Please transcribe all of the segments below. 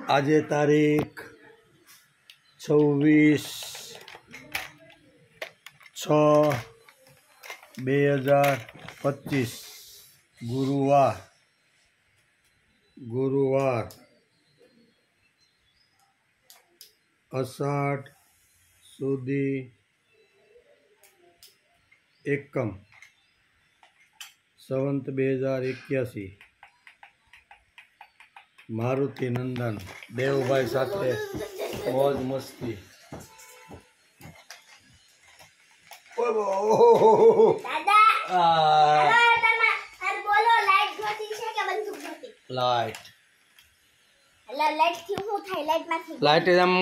આજે તારીખ 26/6/2025 ગુરુવાર અષાઢ સુધી એકમ સંવંત 2081 મારુતિ નંદન દેવભાઈ સાથે મોજ મસ્તી. લાઈટ એમ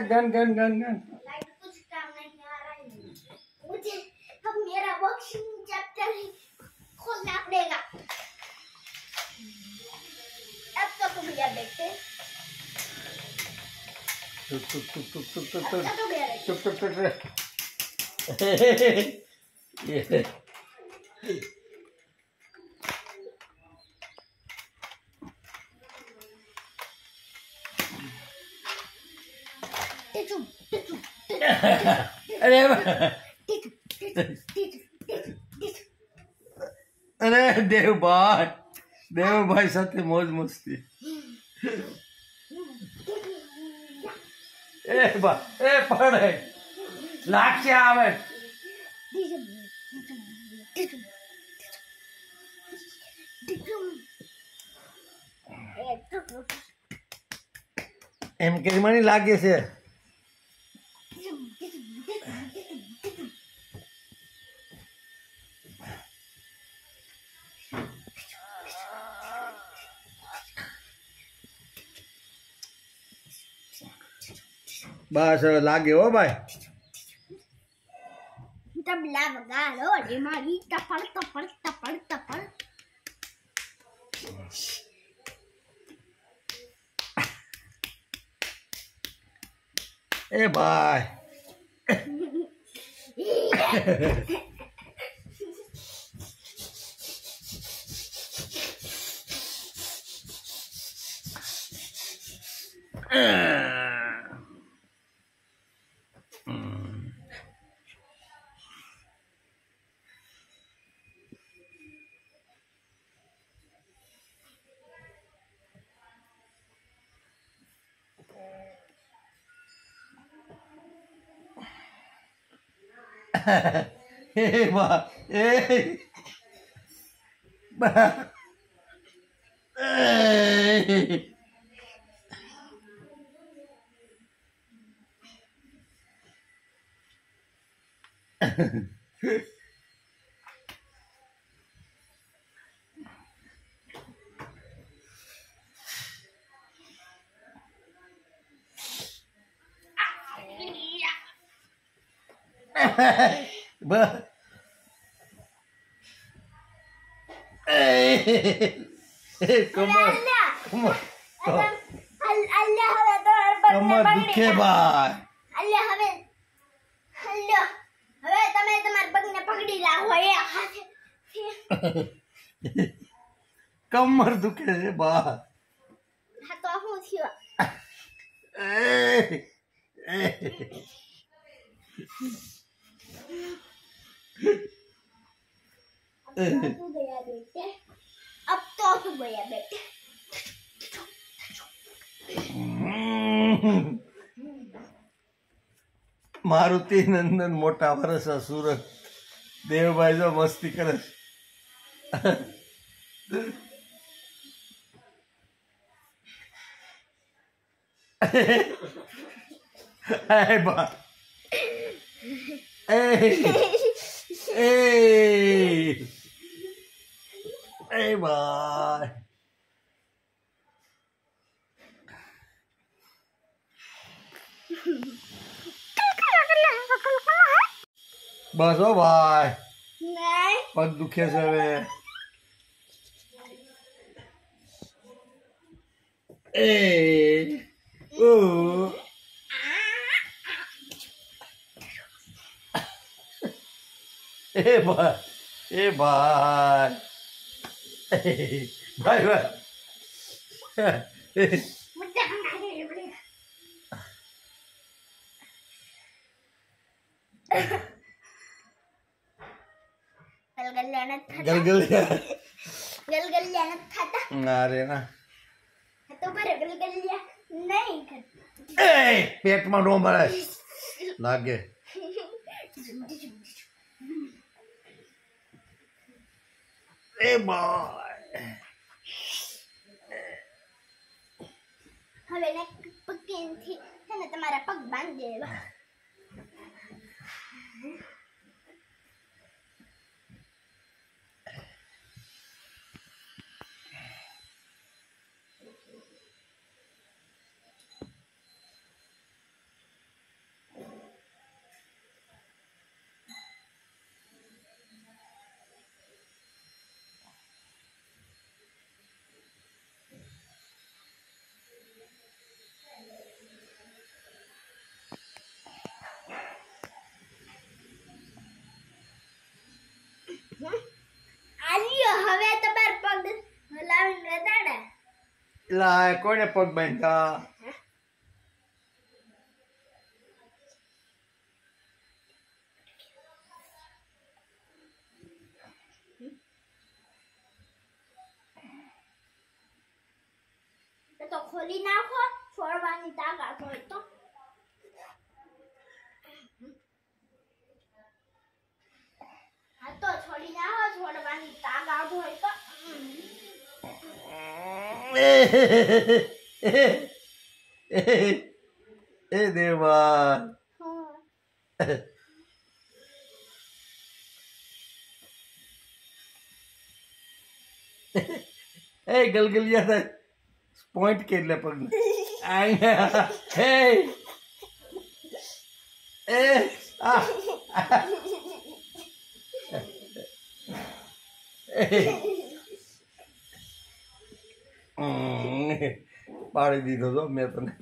गन गन गन गन. कुछ काम नहीं आ रहा है मुझे. अब मेरा बॉक्सिंग चैप्टर खोलना पड़ेगा. अब तो भैया देखते. चुप चुप चुप चुप चुप चुप चुप चुप चुप ये अरे अरे देवभाई સાથે મોજ મસ્તી. એ બા એ પડે લાગશે આવે. એમ કરી મને લાગે છે. बस लागे हो भाई. तबला बगा लो दिमागी टपड़ टपड़ टपड़ टपड़. ए भाई कमर दुखे भाई. कमर दुखे છે બા. હા તો હું થયો. अब तो तू गया बेटे. मारुति नंदन मोटा वर्ष सूरत देवभाई जो मस्ती करे. ए बा ए बाय. बस हो भाई. नहीं पग दुखे से હવે એ ઓ એ ભાઈ ભાઈ गलगलिया न खाता अरे ना तो पर गलगलिया नहीं खाता पेट में नो मरे लागे ए भाई હવે ને પગથી છે ને તમારા પગ બાંધી દેવા આલિયો હવે તમાર પગ હલાવીને રદાડા લા કોને પગ બાંધ્યા તો ખોલી નાખો છોડવાની તાકાત હોય તો હા તો છોડી નાખો છોડવાની તાકાત હોય તો એ દેવા એ ગલગલિયા થાય પોઈન્ટ કેટલે પગ આયા હે એ આ પાડી દીધો તો મેં તને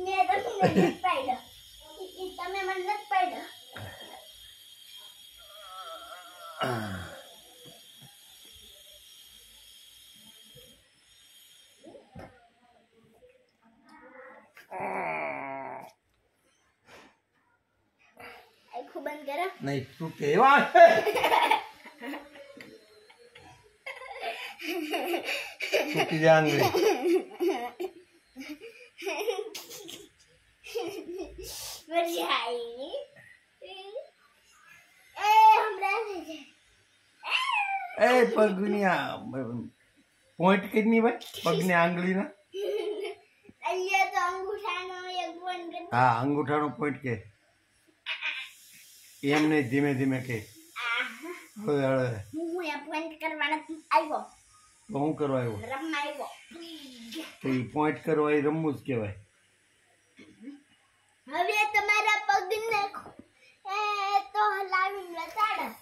મેં તમને નથી પાડ્યો તમે મને નથી પાડ્યો આખું બંધ કરો નહીં તું કેવા તૂટી જા આંગળી મજા આવી એ હમણાં એ પગની પોઈન્ટ કેટલી ભાઈ પગની આંગળીના અહીંયા તો અંગૂઠાનો એક બંધ હા અંગૂઠાનો પોઈન્ટ કે એમ નહીં ધીમે ધીમે કે હવે હવે હું એ પોઈન્ટ કરવાનો આવ્યો તો હું કરવા આવ્યો રમવા આવ્યો તો એ પોઈન્ટ કરવા એ રમવું જ કહેવાય હવે તમારા પગને એ તો હલાવીને લતાડા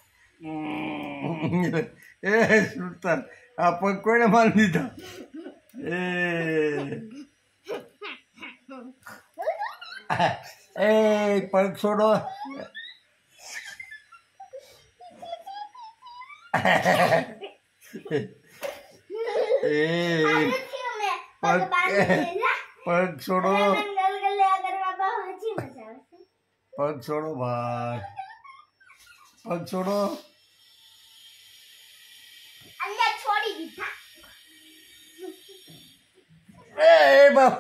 એ સુલતાન આ પગ કોઈને મારી દીધા એ પગ છોડો પગ છોડો પગ છોડો ભાઈ પગ છોડો છોડી દીધા એ બાપ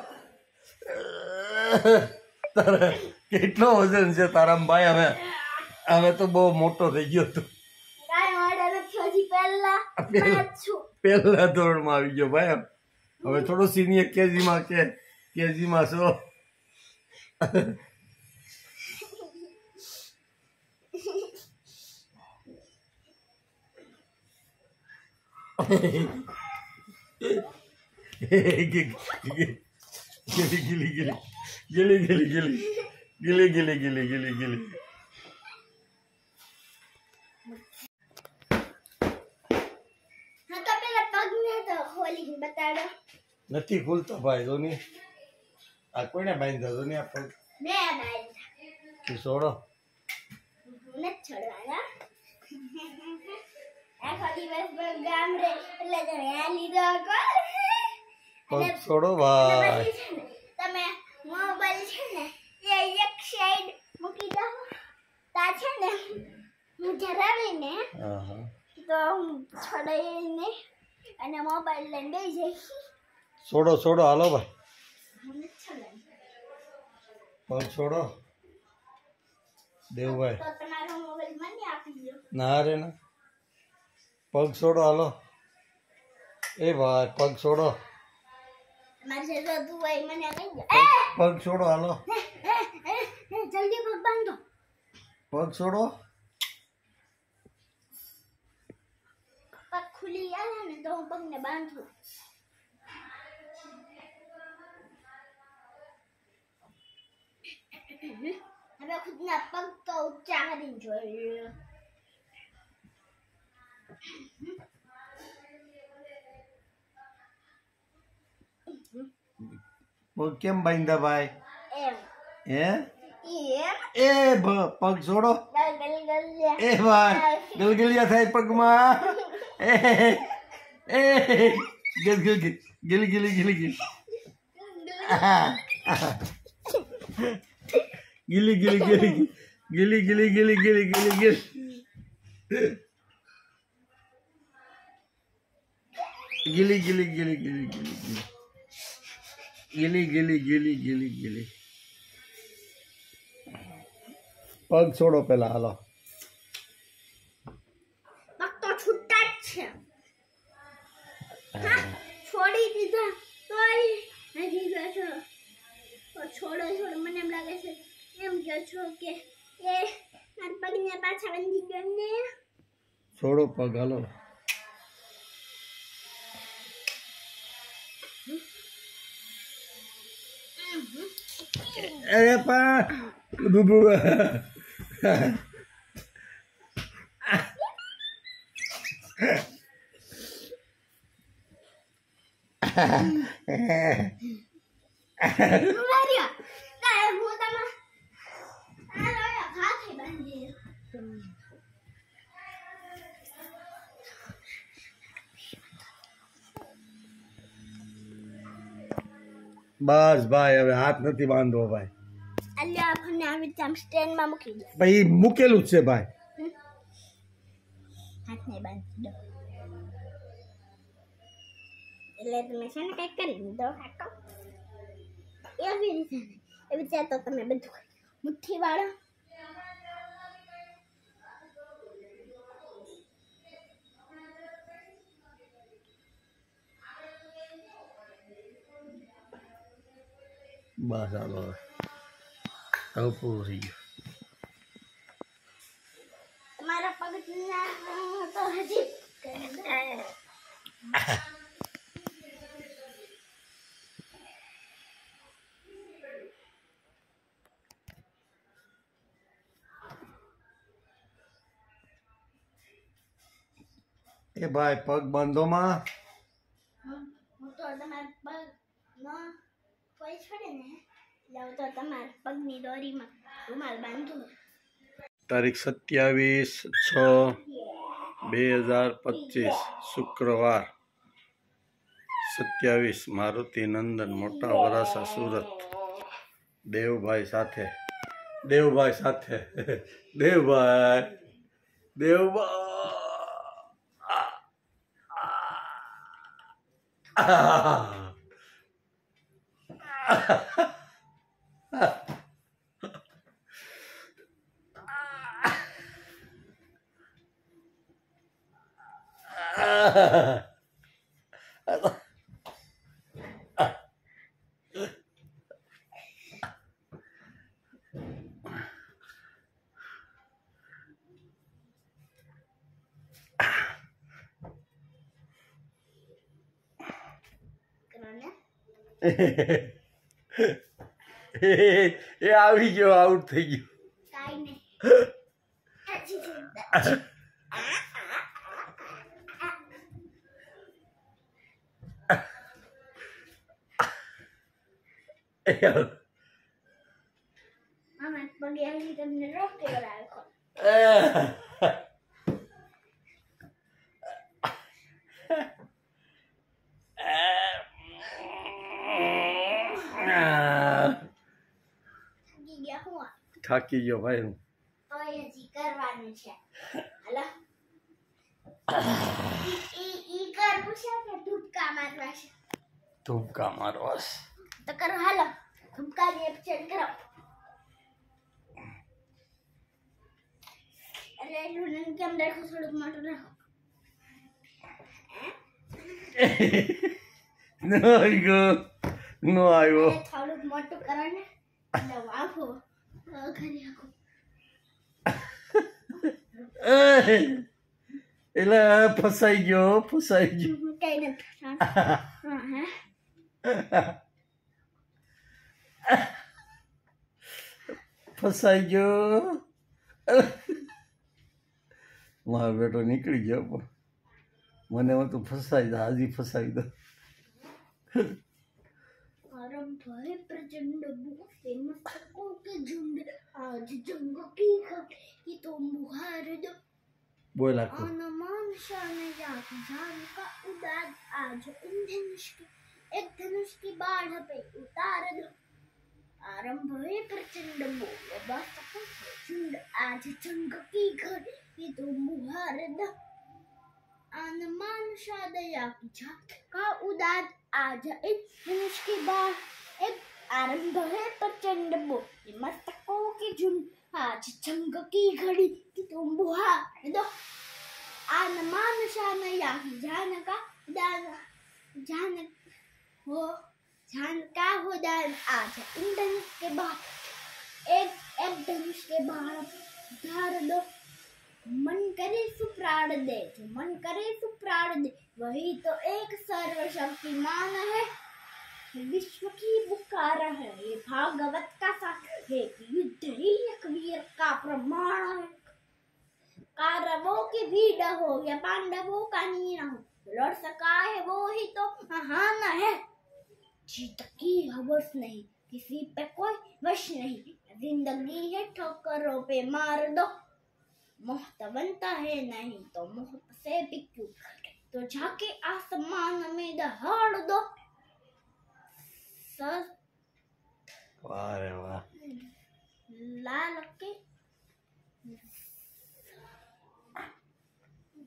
તારે કેટલો વજન છે તારા ભાઈ હવે હવે તો બહુ મોટો થઈ ગયો તું પહેલા ધોરણમાં આવી ગયો ભાઈ હવે થોડો સિનિયર કેજીમાં કેજીમાં છો ગીલી હા તો પેલા પગને તો ખોલીને બતાડો નથી ખુલતો ભાઈ જોની આ કોઈને બાંધ્યો જોની આ પગ મેં બાંધ્યા તું છોડો નથી છોડવાના આખો દિવસ ગામ રે એટલે તમે આ લીધો પગ છોડો ભાઈ તમે મોબાઈલ છે ને એ એક સાઈડ મૂકી દો તા છે ને હું ધરાવીને તો છોડાઈને અને મોબાઈલ લઈને બેસી જઈશ છોડો છોડો હાલો ભાઈ પગ છોડો દેવભાઈ તો તમારો મોબાઈલ મને આપી દો ના રે ના પગ છોડો હાલો એ ભાઈ પગ છોડો મારે રોતું હોય મને કહી દો પગ છોડો હાલો જલ્દી પગ બાંધો પગ છોડો પગ ખુલી આવે ને તો હું પગને બાંધું હવે ખુદના પગ તો ઊંચા કરીને જોઈએ પગ કેમ બાંધ્યા ભાઈ એમ હે એમ એ પગ છોડો ગલગલિયા એ ભાઈ ગલગલિયા થાય પગમાં એ એ ગલ ગલ ગલી ગલી ગલી ગલી ગીલી ગીલી ગીલી ગીલી ગીલી ગીલી ગીલી ગીલી ગીલી ગીલી ગીલી ગીલી ગીલી ગીલી ગીલી ગીલી ગીલી ગીલી પગ છોડો પેલા હાલો પગ તો છૂટા જ છે હા છોડી દીધા તોય હજી ગયો છો તો છોડો છોડો મને એમ લાગે છે એમ કહો છો કે એ મારા પગને પાછા બંધી ગયો ને છોડો પગ હાલો અરે પણ બુબુ માર્યા કાય હું તમા આ લોયા હાથે બાંધી બસ ભાઈ હવે હાથ નથી બાંધવો ભાઈ અલ્યા આપણને આવી રીતે આમ સ્ટેન્ડમાં મૂકી દો ભાઈ મૂકેલું જ છે ભાઈ હાથને બાંધી દો એટલે તમે છે ને કંઈક કરી દો હાકો એવી રીતે તો તમે બધું મુઠ્ઠી વાળો બસ હાલો હવે પૂરું થઈ ગયું તમારા પગના તો હજી કરી દો. એ ભાઈ પગ બાંધોમાં હું તો તમારા પગ નો કોઈ છોડે ને એટલે હું તો તમારા પગની દોરીમાં રૂમાલ બાંધું તારીખ 27/6/2025 શુક્રવાર 27 મારુતિ નંદન મોટા વરાસા સુરત દેવભાઈ સાથે દેવભાઈ એ આવી ગયો આઉટ થઈ ગયો કાઈ નહીં આમાં પગે આવી તમને રોટી રાખો થાકી ગયા હું થાકી ગયો ભાઈ હું તો હજી કરવાનું છે હાલો ઈ કરવું છે કે ધૂપકા મારવા છે ધૂપકા મારવા તો કરો હાલો ધૂપકા ની એક્શન કરો અરે લુનન કેમ રાખો થોડુંક મોટું રાખો નો આવ્યો નો આવ્યો થોડુંક મોટું કરો ને એટલે વાફો ઘરે આખો એટલે ફસાઈ ગયો કઈ નથી ફસાઈ ગયો મારો બેટો નીકળી ગયો પણ મને હું તો ફસાઈ દો હાજી ફસાવી દો आरंभ है प्रचंड बुके मस्तकों के झुंड आज जंग की खबर कि तुम बुहार दो बोल आखो अनुमान शान जात जान का उदाद आज इन धनुष की एक धनुष की बाढ़ पे उतार दो आरंभ है प्रचंड बुके मस्तकों के झुंड आज जंग की खबर कि तुम बुहार दो अनुमान शादया की जात का उदाद आज इस धनुष की बाढ़ एक आरंभ है प्रचंड बोले मस्तकों की झुंड आज जंग की घड़ी कि तुम बुहार दो आनमान शान या जान का दान जान का हो दान आज इन धनुष के बाढ़ एक धनुष के बाढ़ उधार दो मन करे सुप्राण दे जो मन करे सुप्राण दे वही तो एक सर्वशक्तिमान है विश्व की पुकार है ये भागवत का साथ है कि युद्ध ही एक वीर का प्रमाण है कौरवों की भीड़ हो या पांडवों का नीना हो लड़ सका है वो ही तो महान है जीत की हवस नहीं किसी पे कोई वश नहीं जिंदगी है ठोकरों पे मार दो मोहत बनता है नहीं तो मोहत से बिक्यू तो जाके आसमान में दहाड़ दो वाह रे वाह लाल के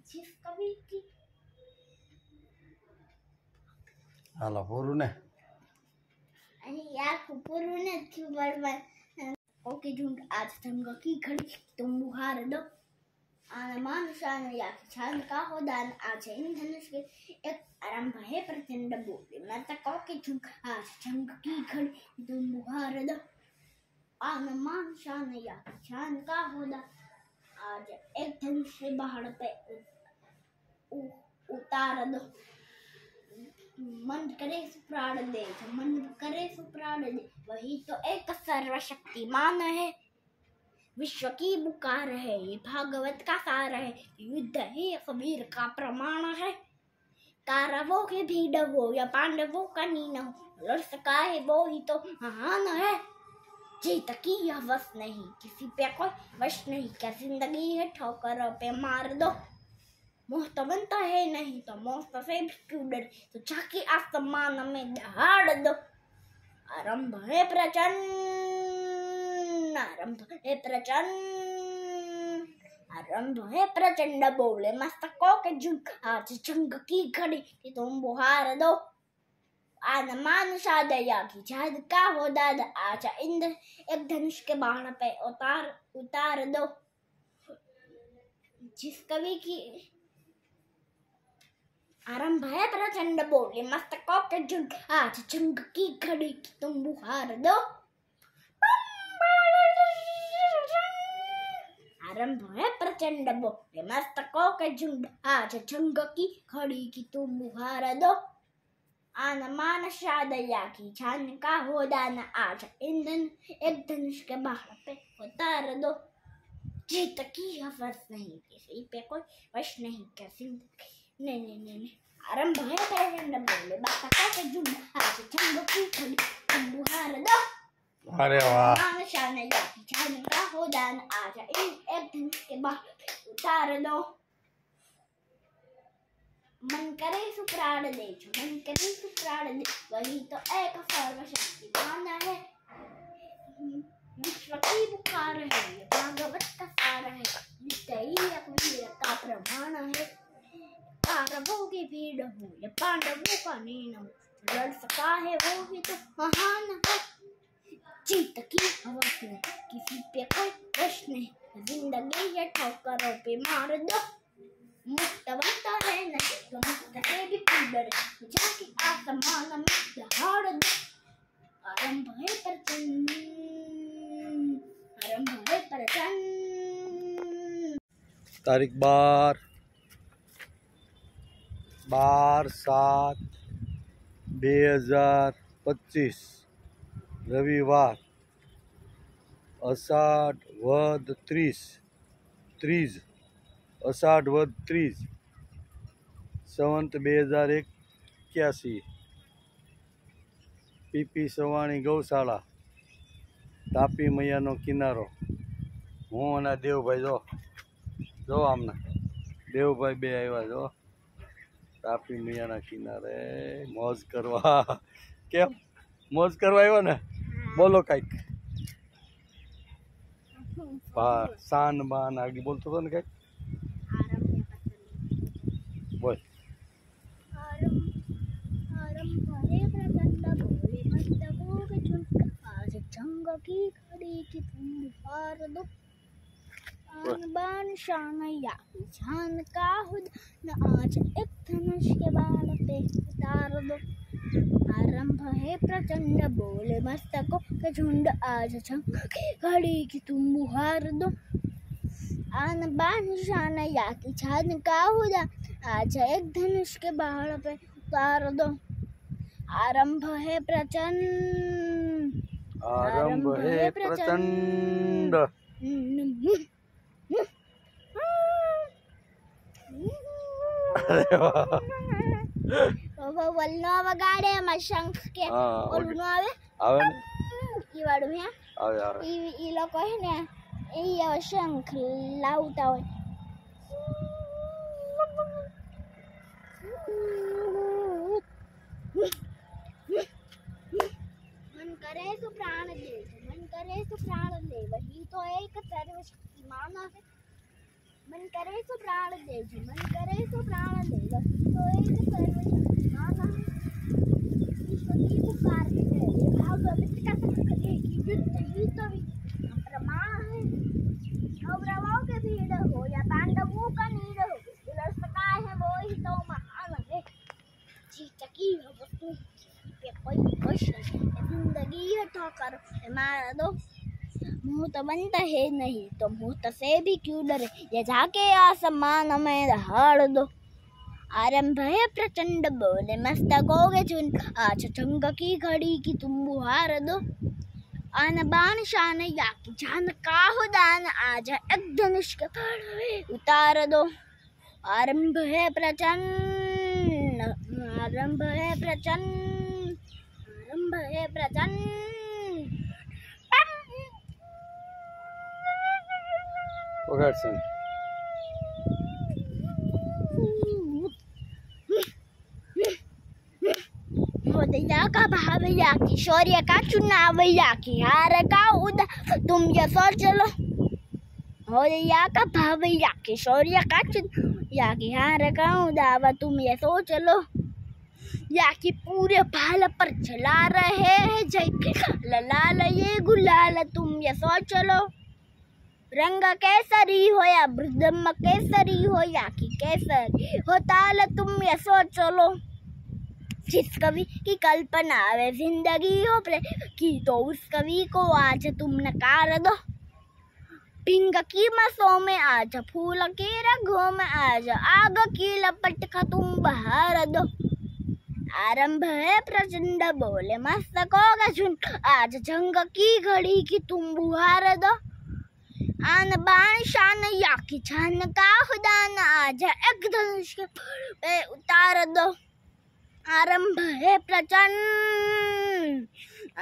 जिस कवि की હાલો પૂરું ને अरे यार पूरू ने क्यों बर्बाद ओके झुंड आज जंग की घड़ी तुम बुहार दो आनमान शान या शान का हो दान आज इन धनुष के एक आरंभ है प्रचंड बोले मस्तकों के झुंड आज जंग की घड़ी तुम बुहार दो आनमान शान या शान का हो दान आज एक धनुष के बाहर पे उतार दो मन करे सुप्राण दे जो मन करे सुप्राण दे वही तो एक सर्वशक्तिमान है विश्व की पुकार है ये भागवत का सार है युद्ध ही कबीर का प्रमाण है कौरवों के भीड़ हो या पांडवों का नीन हो लड़ सका है वो ही तो महान है जीत की हवस नहीं किसी पे कोई वश नहीं क्या जिंदगी है ठोकरों पे मार दो मोहत बनता है नहीं तो मोहत से भी क्यों डर तो जाके आसमान में दहाड़ दो आरंभ है प्रचंड आरंभ है प्रचंड बोले मस्तकों के झुंड आज जंग की घड़ी कि तुम बुहार दो आनमान शादया की जाद का हो दाद आज इंद्र एक धनुष के बाण पे उतार दो जिस कवि की आरंभ है प्रचंड बोले मस्तकों के झुंड आज जंग की घड़ी की तुम बुहार दो आरंभ है प्रचंड बोले मस्तकों के झुंड आज जंग की घड़ी की तुम बुहार दो आनमान शादया की जान का हो दान आज ईंधन एक धनुष के बाहर पे उतार दो जीत की हवस नहीं किसी पे कोई वश नहीं क्या जिंदगी नहीं आरंभ है प्रचंड बोले मस्तकों के झुंड आज जंग की घड़ी तुम बुहार दो। अरे वाह मान शान या की जान का हो दान आजा इन एक दिन के बाद उतार दो। मन करे सुप्राण दे जो मन करे सुप्राण दे वही तो एक सर्वशक्तिमान है। विश्व की पुकार है ये भागवत का सार है नित्य ही वीर का प्रमाण है। कौरवों की भीड़ हो ये पांडवों का नीन हो लड़ सका है वो ही तो महान है। जीत की हवस में किसी पे कोई प्रश्न नहीं जिंदगी ये ठोकरों पे मार दो। मुक्त बनता है नहीं तो मुक्त से भी डर जाके आसमान में दहाड़ दो। आरंभ है प्रचंड आरंभ है प्रचंड। तारीख 12/7/2025 रविवार अषाढ़ वद 30 अषाढ़ वद 30 संवत 2081 पीपी सवाणी गौशाला तापी मैयानो किनारो हूँ अने देवभाई जो आमना देवभाई बे आव्या जो तापी मैयाना किनारे मौज करवा केम मौज करवा आव्या ने बोलो कांईक शान बान आगे बोलतो तो ने कांईक बोल जंग की घड़ी की तुम बुहार दो। आन बान शान या की जान का खुद न आज एक धनुष के बाण पे उतार दो। आरंभ है प्रचंड बोले मस्तकों के झुंड आज जंग की घड़ी की तुम बुहार दो। आन बान शान या की जान का खुद आज एक धनुष के बाण पे उतार दो। आरंभ है प्रचंड आरंभ है प्रचंड वल्लो वगाड़े में शंख के ओलनो आवे आवे ई वाडू है आवे ई लोको है ने ई शंख लावता હોય। मन करे तो प्राण दे वही तो एक सर्वशक्तिमान है। मन करे तो प्राण दे मन करे तो प्राण दे वही तो एक सर्वशक्तिमान है। विश्व की पुकार है भागवत का सार है कि युद्ध ही तो प्रमाण है। कौरवों के भीड़ हो या पांडवों का नीड हो लड़ सका है वो ही तो महान है। जीत की वस्तु पे कोई प्रश्न जिंदगी है ठोकर मार दो। मुहूर्त बनता है नहीं तो मुहूर्त से भी क्यों डरे ये जाके आसमान में दहाड़ दो। आरंभ है प्रचंड बोले मस्तकों के झुंड आज जंग की घड़ी की तुम बुहार दो। आन बान शान या की जान का हो दान आज एक धनुष के बाण उतार दो। आरंभ है प्रचंड आरंभ है प्रचंड आरंभ है प्रचंड। वगाड़सन दया का भाव या की शौर्य का चुनाव या की हार का उदा तुम ये सोच लो। हो दया का भाव या की शौर्य का या की हार का उदाव तुम ये सोच लो। या की पूरे भाल पर चला रहे हैं जय के लाल ये गुलाल तुम ये सोच लो। रंग केसरी हो या ब्रह्म केसरी हो या की केसरी हो ताल तुम ये सोच लो। जिस कवि की कल्पना वे जिंदगी हो की तो उस कवि को आज तुम नकार दो। पिंग की मसों में आज फूल के रंगों में आज आग की लपट का तुम बहार दो। आरंभ है प्रचंड बोले मस्तकों का झुंड आज जंग की घड़ी की तुम बुहार दो। आन बान शान या की जान का खुदा न आजा एक धनुष के पे उतार दो आरंभ है प्रचंड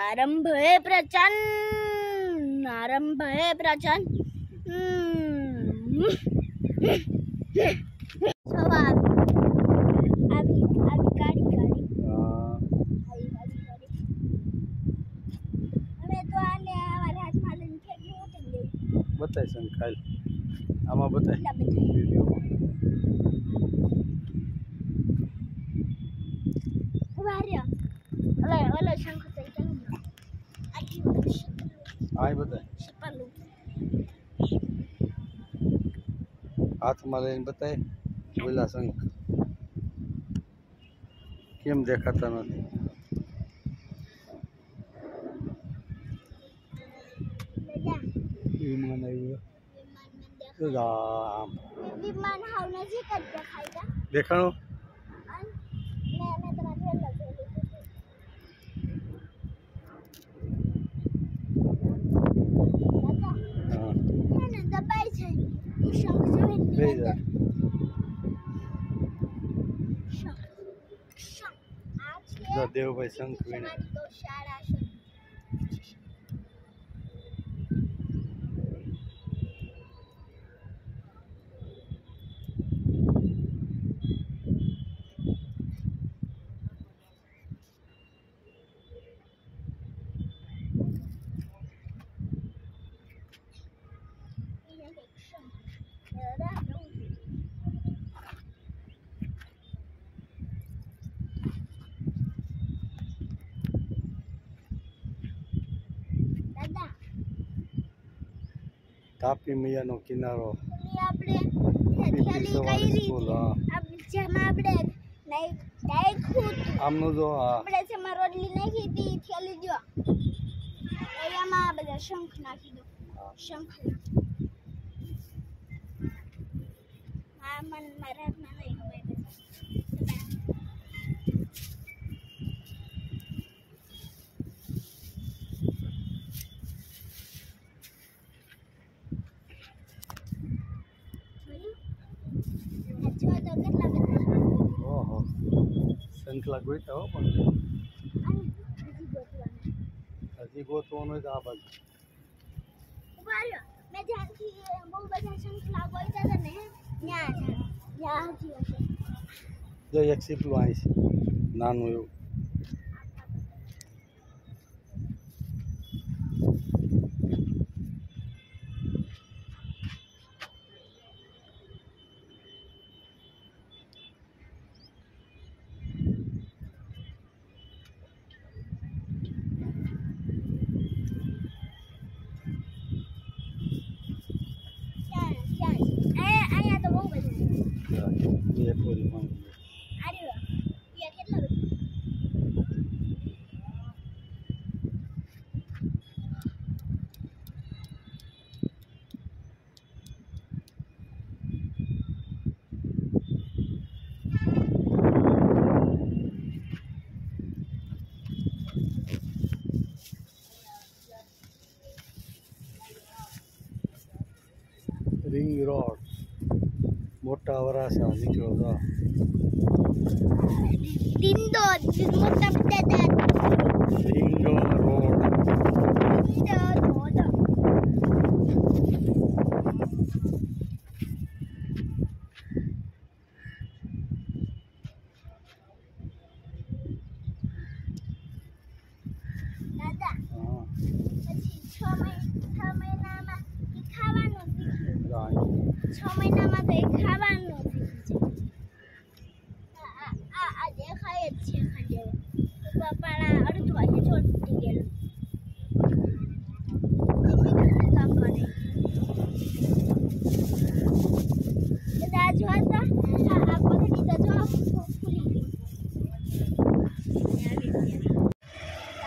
आरंभ है प्रचंड आरंभ है प्रचंड सवाल अभी अभी गाड़ी गाड़ी हमें तो आने हमारे हाथ में लेने के लिए होते हैं બતાય શંખ ખાલ આમાં બતાય ना बताइए વિડીયોમાં वारिया ओले ओले शंख से चंग आखी આય બતાય शपल હાથમાં લઈને બતાય બોલા શંખ કેમ દેખાતા નથી વિમાન આવ્યું આમ विमान हाव नजीक જ દેખાય તા દેખાણું मैं तुम्हारे लगे હા ને દબાઈ છે ઈ શંખ જોઈને લઈ જા શંખ શંખ આ છે જો દેવભાઈ શંખ વીણે તમારી ગૌશાળા છે દાદા તાપી મૈયાનો કિનારો આપણે પીપી થેલી સવારી કરી સ્કૂલ હા જેમાં આપણે નાખ્યું આમનું જો હા આપણે જેમાં રોટલી નાખી હતી થેલી દો એમાં બધા શંખ નાખી દો શંખ હા મન મારા હાથમાં નહીં હોય ઓહો શંખલા ગોઈતા હો પણ હજી ગોતવાનું હોય તો આ બાજુ મેં જ્યાંથી બહુ બધા શંખ લાગોતા હતા ને ત્યાં હજી હશે જો એક સીપલું અહીં છે નાનું એવું અહીંયા તો બહુ બધા એક ઓલી માંગી અરે વાહ કેટલા બધા રિંગ રોડ મોટા વરાસા નીકળ્યો તો દિંદો મોટા બધા રિંગ રોડ દાદા હા પછી 6 મહિનામાં ઈ ખાવાનું શીખ્યું રાણી 6 મહિનામાં તો એ ખાવાનું શીખ્યું છે આ દેખાય જ છે ખાલી પપ્પાના અડધું વાગે છોડી ગયેલું કામ કરે બધા જો હતા આ કોથળી તો જો ફૂલી ગઈ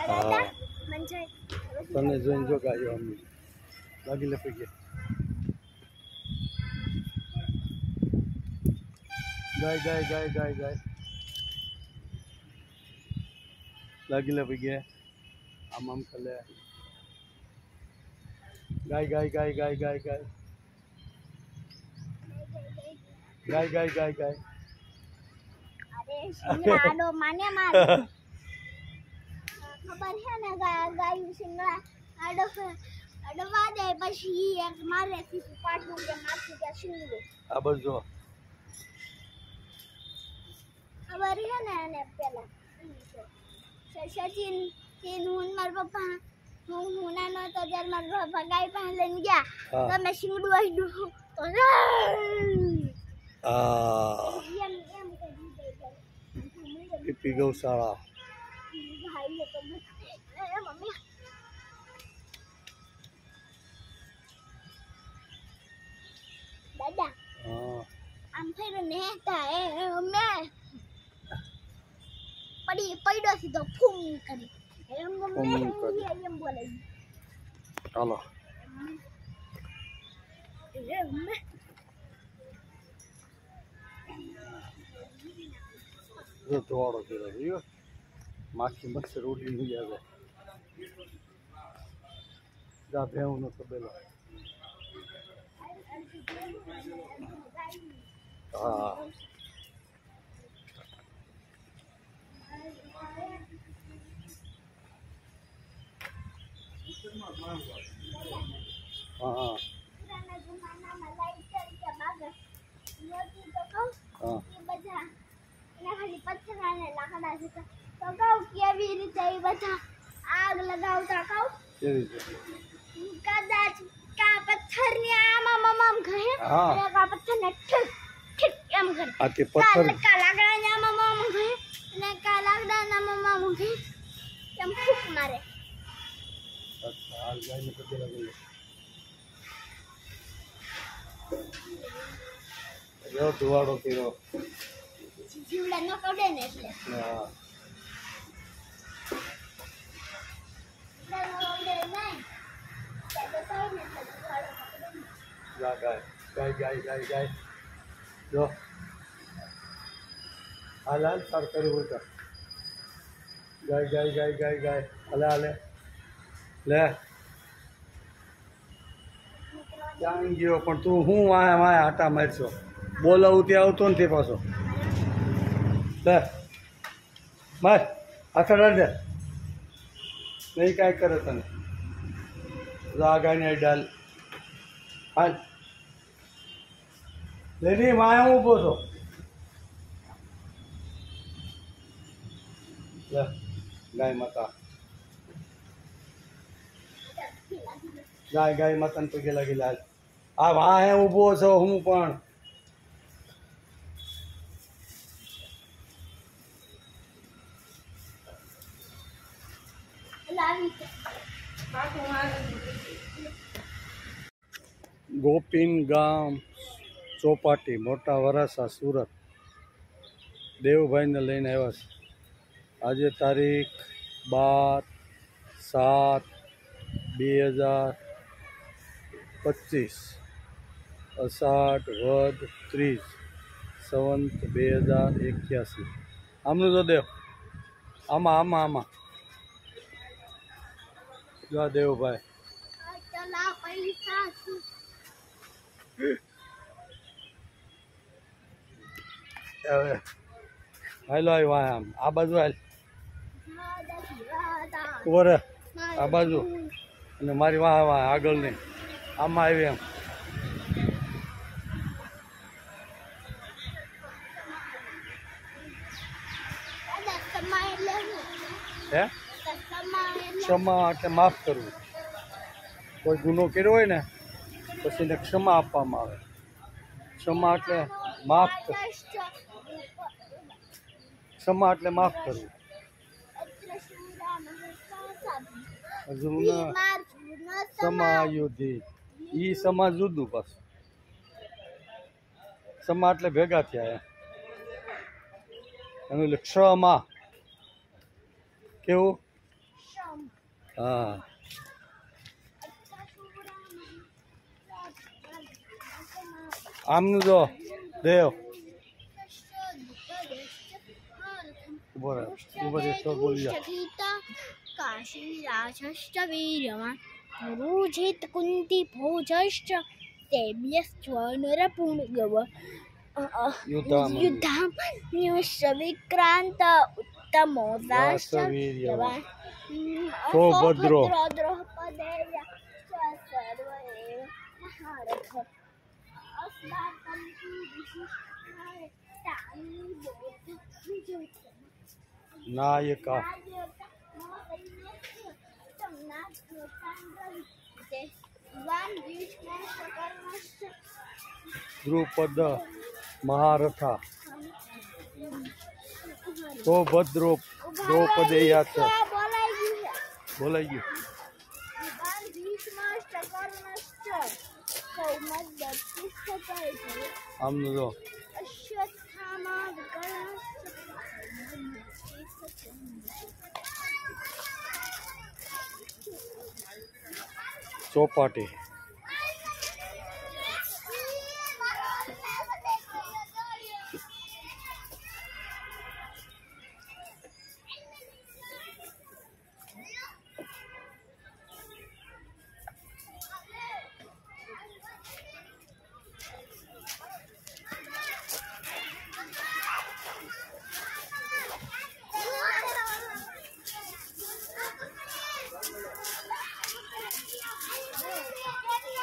દાદા મંજય તને જોઈને જો ગાયો અમને લાગી લપી ગયા ગાય લાગી લપી ગયા આમ કરે ગાય ગાય ગાય ગાય ગાય ગાય ગાય ગાય ગાય ગાય અરે સિંગડા આડો માને માર ખબર છે ને ગાયું સિંગડા આડો આડો વાદે પછી એક મારે થી પાટું કે માથું કે સિંગડો આ બધું ખબર છે ને એને પેલા સચિન હું મારા પપ્પા હું નાનો હતો ત્યારે મારા પપ્પા ગાય પાસે લઈને ગયા તો મેં સિંગડું આડું તો આ એમ એમ કરી દે પીપી ગૌશાળા ભાઈ તો મમ્મી દાદા હા આમ થઈને નેતા મેં પડ્યો સીધો ફૂમ કરી એમ એમ બોલે ચાલો જો ધોવાડો કર્યો જોયો માખી મચ્છર ઉડી નહીં આવે જા ભેવનો તબેલો હા હા કેવી રીતે બધા આગ લગાવતા કહું કેવી છે કદાચ કા પથ્થર ને આમ આમ કહે હા. અને કા પથ્થર ને ઠીક ઠીક એમ કરે આ તે પથ્થર કા લાકડા ને આમ આમ કહે અને કા લાકડા ને આમ કહે એમ ફૂંક મારે અચ્છા હાલ ગાયને તબેલા ગયો જો ધોવાડો કર્યો જીવડા ન કડે ને એટલે હા જા ગાય ગાય ગાય ગાય ગાય જો હાલ હાલ સાર કર્યું હોય તો ગાય ગાય ગાય ગાય ગાય હાલે હાલે લે ક્યાં ગયો પણ તું હું વાયા વાયા આટા મારશો બોલાવું ત્યાં આવતો નથી પાછો લે માર આખા દે નહીં કાંઈ કરે તને આ ગાયને ડાલ હાલ લેની વાયા ઊભો છો લે ગાય માતા ગાય માતાને પગે લાગી લાલ આ વાહે ઊભો છો હું પણ ગોપીન ગામ ચોપાટી મોટા વરાસા સુરત દેવભાઈને લઈને આવ્યા છે આજે તારીખ 12/7/2025 અષાઢ વદ 30 સંવંત 2081 આમનું જો દેવ આમાં આમાં આમાં જો દેવભાઈ ચલા પૈસા હવે હાલો આવ્યા આમ આ બાજુ હાલ ઉભો રે આ બાજુ અને મારી વાહ વાહ આગળ નહીં આમાં આવી એમ હે ક્ષમા એટલે માફ કરવું કોઈ ગુનો કર્યો હોય ને પછી એને ક્ષમા આપવામાં આવે ક્ષમા એટલે માફ ક્ષમા એટલે માફ કરવું હજુ સમાયુદ્ધી ઈ સમા જુદું પાછું સમા એટલે ભેગા થયા એનું એટલે ક્ષમા કેવું હા આમનું જો દેવ ઉભો રહે તો બોલી જા કાશી રાજસ્ત વીર્યવાન रुजित कुंती भोजश्च तेभ्यश्चनरपुङ्गव युद्धामन्युश्च विक्रान्त उत्तमोदाश्च वासवीर्यवान् सौभद्रो द्रौपदेय च सर्व एव महारथ अस्माकं विशिष्टाय तानि बोधिविजोत्तम नायका द्रुपद महारथा सौभद्रो द्रौपदेया च बोलाई गયું આમનું જો ચોપાટી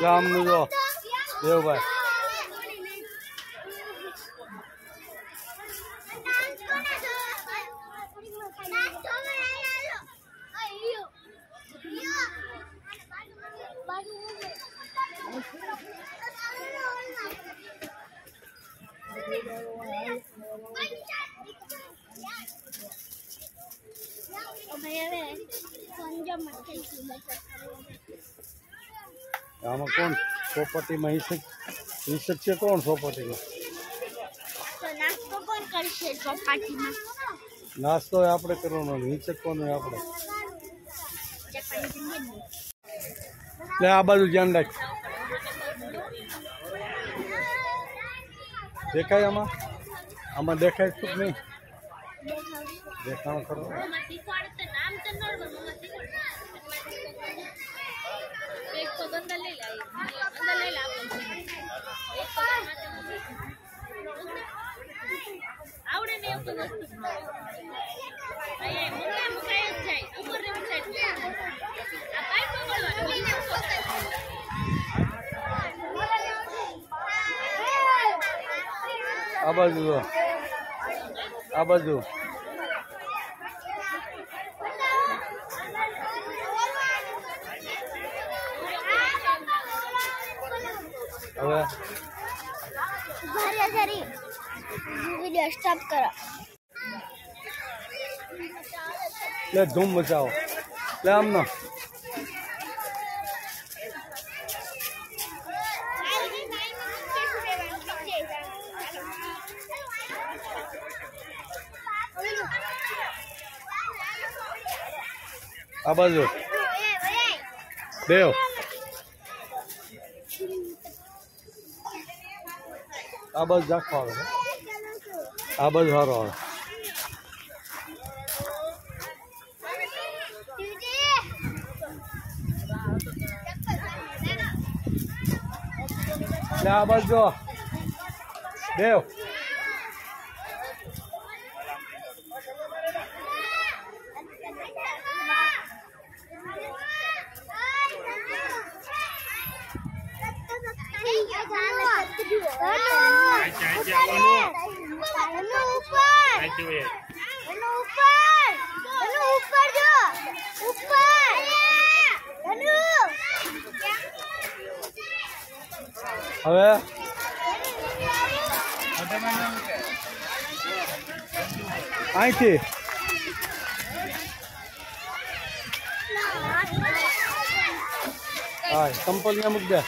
આમનું જો દેવભાઈ આમાં કોણ ચોપાટીમાં હિંસક છે કોણ ચોપાટીમાં નાસ્તો આપણે કરવાનો હિંસક કોણ આપણે એટલે આ બાજુ ધ્યાન રાખ દેખાય આમાં દેખાય શું નહીં દેખાણો કરો આ બાજુ આ બાજુ હવે વિડિયો સ્ટોપ કરો લે ધૂમ મચાવો લે આમનો આ બાજુ દેવ આ બાજુ ઝાખો આવે આ બાજુ સારો આવે એટલે આ બાજુ જો દેવ હવે અહીંથી હા સંપલ ને મૂક દે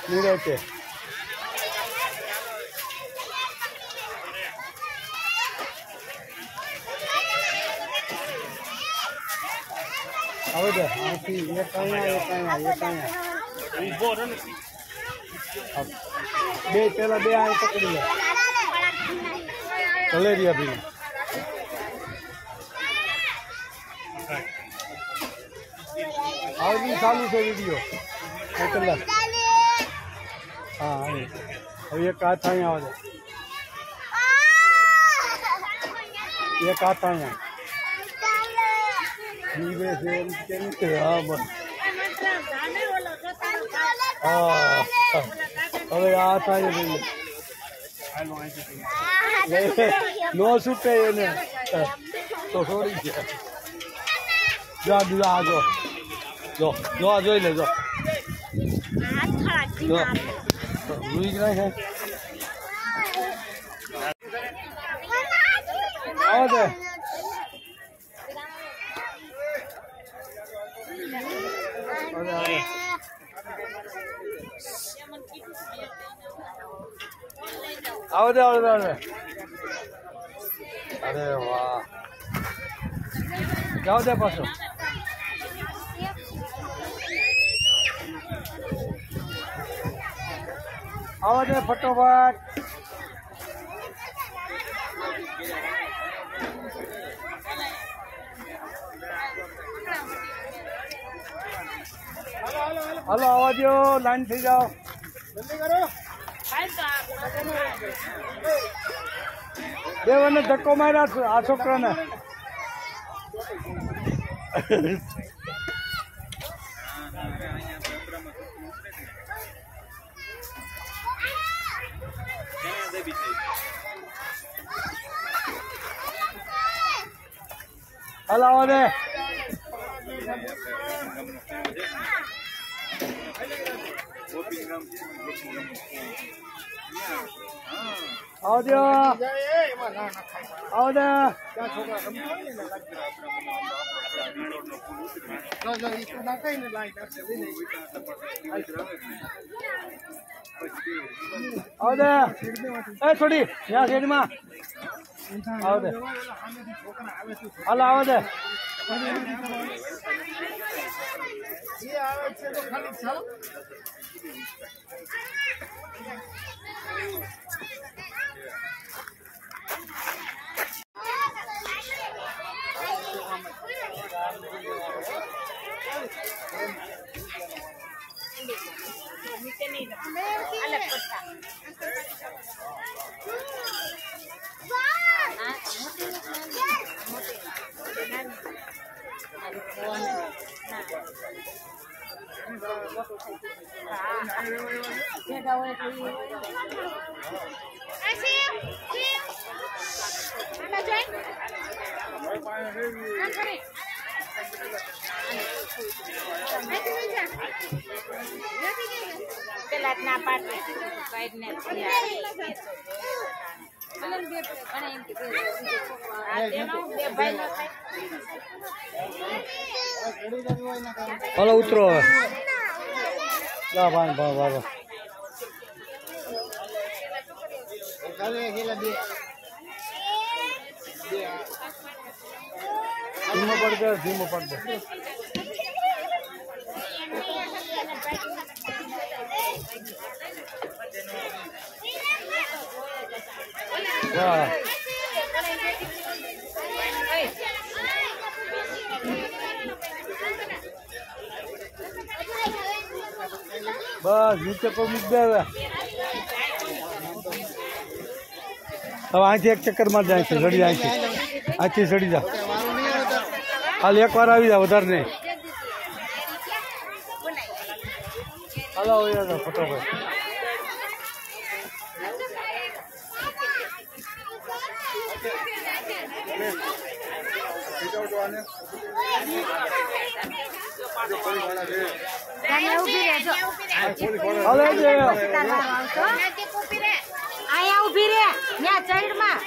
નીરવ છે હવે દે અહીંથી એક અહીંયા ઊભો રહે ને બે પેલા બે અહીં પકડી લે કલેરિયા ભી આવી ચાલુ છે વિડીયો મોકલા. હા હવે એક હાથ અહીંયા આવે છે, એક હાથ અહીંયા નીવે છે એમ કેમ કે હા બસ હા હવે આ થાય જોઈએ નો છૂટે એને તો છોડી છે. જો આ જો આ જો જો જો આ જોઈ લે જો રૂઈ ગયા છે. આવો દે આવો દે આવો દે આવો દે. અરે વાહ જાઓ દે પાછો. આવો દે ફટોફટ. હાલો આવવા દો, લાઈન થઈ જાઓ. દેવને ધક્કો માર્યા આ છોકરાને. હાલ આવવા દે. આવો દો આવો દે. આવો દે એ છોડી યા શેરીમાં આવો દે. હાલો આવો દે. પેલા ના પાડે હાલો ઉતરો હવે. જા ભાઈ ભાઈ ધીમો પડ દે ધીમો પડ દે. બસ નીચે પર મૂક દે હવે. હવે અહીંથી એક ચક્કર માં જાય છે ચડી જાય છે. અહીંથી ચડી જા. હાલ એક વાર આવી જા વધારે નહીં. હાલો ફટોફટ. અહીંયા ઉભી રે ત્યાં સાઈડમાં